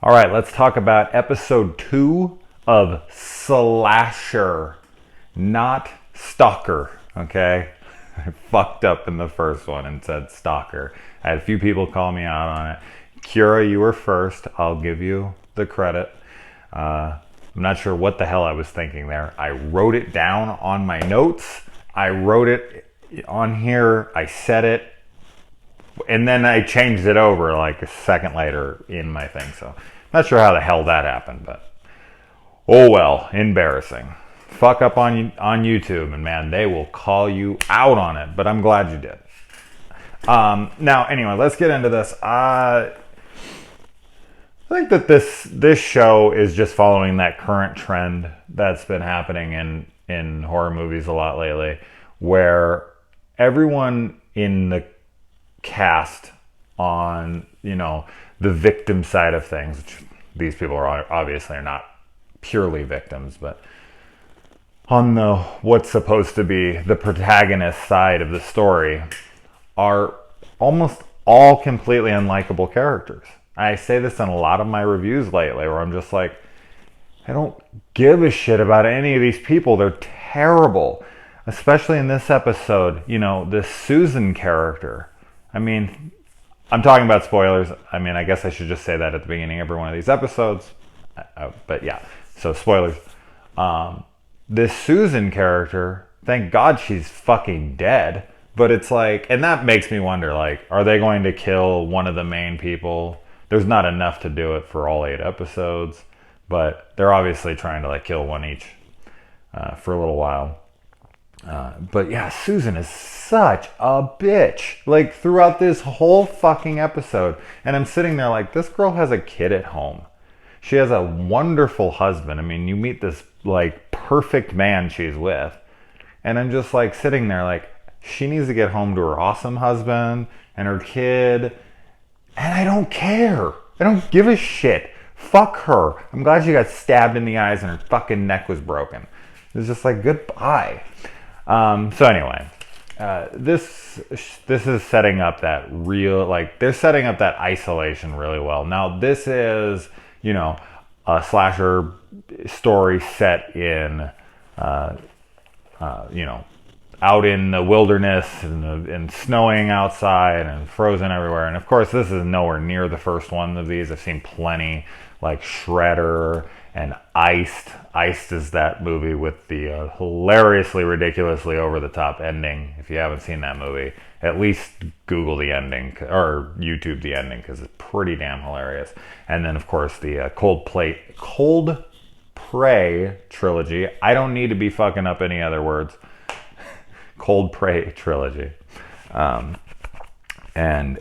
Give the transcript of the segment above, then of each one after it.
All right, let's talk about episode 2 of Slasher, not Stalker, okay? I fucked up in the first one and said Stalker. I had a few people call me out on it. Kira, you were first. I'll give you the credit. I'm not sure what the hell I was thinking there. I wrote it down on my notes. I wrote it on here. I said it. And then I changed it over like a second later in my thing. So not sure how the hell that happened, but oh well, embarrassing. Fuck up on YouTube, and man, they will call you out on it. But I'm glad you did. Now, anyway, let's get into this. I think that this show is just following that current trend that's been happening in horror movies a lot lately, where everyone in the cast on the victim side of things, which these people are not purely victims, but on the what's supposed to be the protagonist side of the story, are almost all completely unlikable characters. I say this in a lot of my reviews lately, where I'm just like, I don't give a shit about any of these people. They're terrible, especially in this episode. This Susan character. I mean, I'm talking about spoilers. I mean, I guess I should just say that at the beginning of every one of these episodes. But yeah, so spoilers. This Susan character, thank God she's fucking dead. But it's like, and that makes me wonder, like, are they going to kill one of the main people? There's not enough to do it for all 8 episodes. But they're obviously trying to, like, kill one each for a little while. But yeah, Susan is such a bitch, like, throughout this whole fucking episode. And I'm sitting there like, this girl has a kid at home. She has a wonderful husband. I mean, you meet this, like, perfect man she's with. And I'm just, like, sitting there like, she needs to get home to her awesome husband and her kid. And I don't care. I don't give a shit. Fuck her. I'm glad she got stabbed in the eyes and her fucking neck was broken. It was just like, goodbye. So anyway, this is setting up that real, like, they're setting up that isolation really well. Now, this is, a slasher story set in, out in the wilderness and snowing outside and frozen everywhere. And of course, this is nowhere near the first one of these. I've seen plenty, like Shredder and Iced. Iced is that movie with the hilariously, ridiculously over-the-top ending. If you haven't seen that movie, at least Google the ending or YouTube the ending, because it's pretty damn hilarious. And then, of course, the Cold Prey trilogy. I don't need to be fucking up any other words. Cold Prey trilogy. And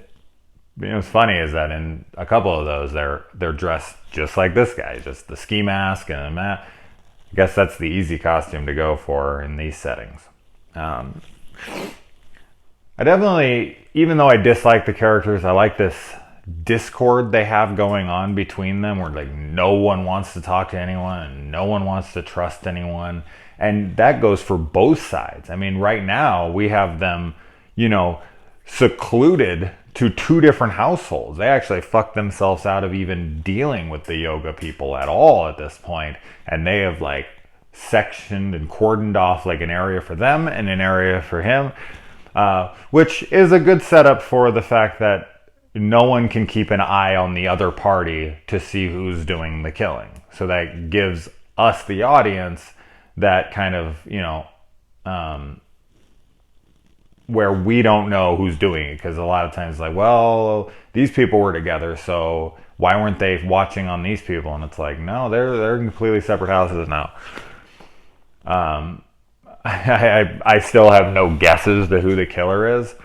what's funny is that in a couple of those, they're dressed just like this guy, just the ski mask and a mat. I guess that's the easy costume to go for in these settings. I definitely, even though I dislike the characters, I like this discord they have going on between them, where like no one wants to talk to anyone and no one wants to trust anyone. And that goes for both sides. I mean, right now we have them, secluded to 2 different households. They actually fucked themselves out of even dealing with the yoga people at all at this point. And they have, like, sectioned and cordoned off, like, an area for them and an area for him, which is a good setup for the fact that no one can keep an eye on the other party to see who's doing the killing. So that gives us, the audience, that kind of, where we don't know who's doing it, because a lot of times, like, well, these people were together, so why weren't they watching on these people? And it's like, no, they're in completely separate houses now. I still have no guesses to who the killer is.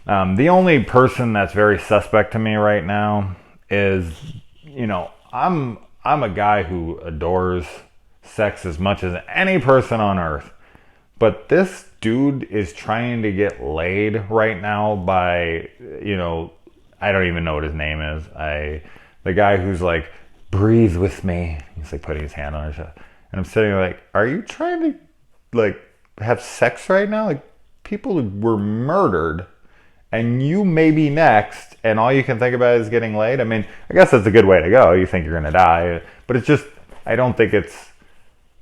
The only person that's very suspect to me right now is, I'm a guy who adores sex as much as any person on earth. But this dude is trying to get laid right now by, I don't even know what his name is. The guy who's like, breathe with me. He's like putting his hand on her chest. And I'm sitting there like, are you trying to, like, have sex right now? Like, people were murdered and you may be next, and all you can think about is getting laid. I mean, I guess that's a good way to go. You think you're going to die, but it's just, I don't think it's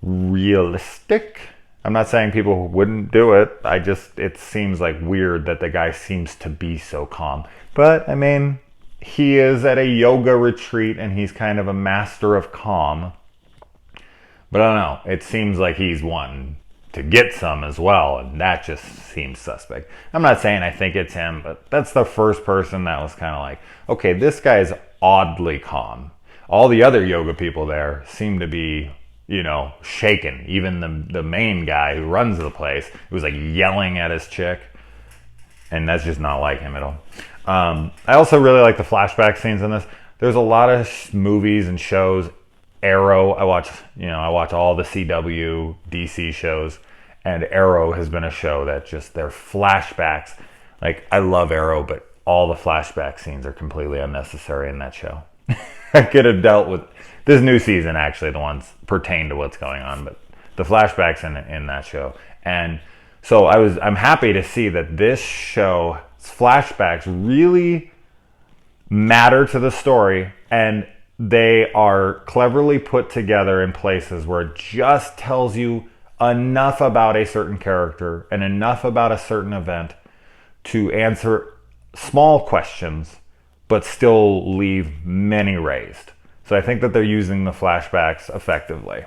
realistic. I'm not saying people wouldn't do it. It seems like weird that the guy seems to be so calm. But, I mean, he is at a yoga retreat, and he's kind of a master of calm. But I don't know. It seems like he's wanting to get some as well, and that just seems suspect. I'm not saying I think it's him, but that's the first person that was kind of like, okay, this guy is oddly calm. All the other yoga people there seem to be, shaken. Even the main guy who runs the place, was like yelling at his chick, and that's just not like him at all. I also really like the flashback scenes in this. There's a lot of movies and shows. Arrow, I watch all the CW, DC shows, and Arrow has been a show that just their flashbacks, like I love Arrow, but all the flashback scenes are completely unnecessary in that show. I could have dealt with this new season, actually, the ones pertain to what's going on, but the flashbacks in that show. And so I'm happy to see that this show's flashbacks really matter to the story, and they are cleverly put together in places where it just tells you enough about a certain character and enough about a certain event to answer small questions, but still leave many raised. So I think that they're using the flashbacks effectively.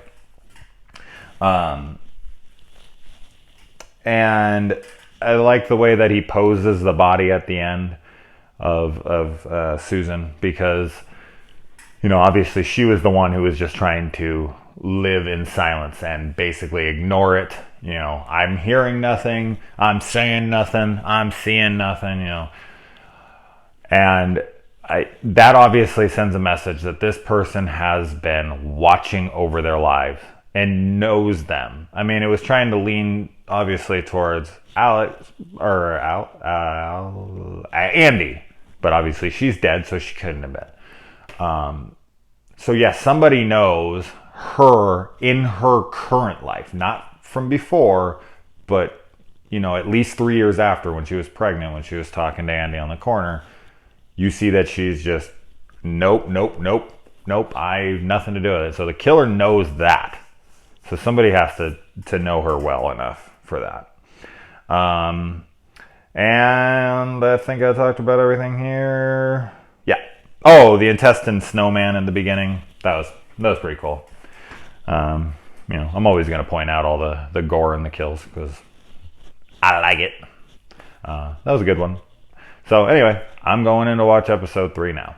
And I like the way that he poses the body at the end of Susan, because obviously she was the one who was just trying to live in silence and basically ignore it. I'm hearing nothing, I'm saying nothing, I'm seeing nothing, And that obviously sends a message that this person has been watching over their lives and knows them. I mean, it was trying to lean obviously towards Andy, but obviously she's dead, so she couldn't have been. So yes, somebody knows her in her current life, not from before, but at least 3 years after, when she was pregnant, when she was talking to Andy on the corner, you see that she's just nope, I have nothing to do with it. So the killer knows that. So somebody has to know her well enough for that. And I think I talked about everything here. Yeah. Oh, the intestine snowman in the beginning. That was pretty cool. I'm always going to point out all the gore and the kills because I like it. That was a good one. So anyway, I'm going in to watch episode 3 now.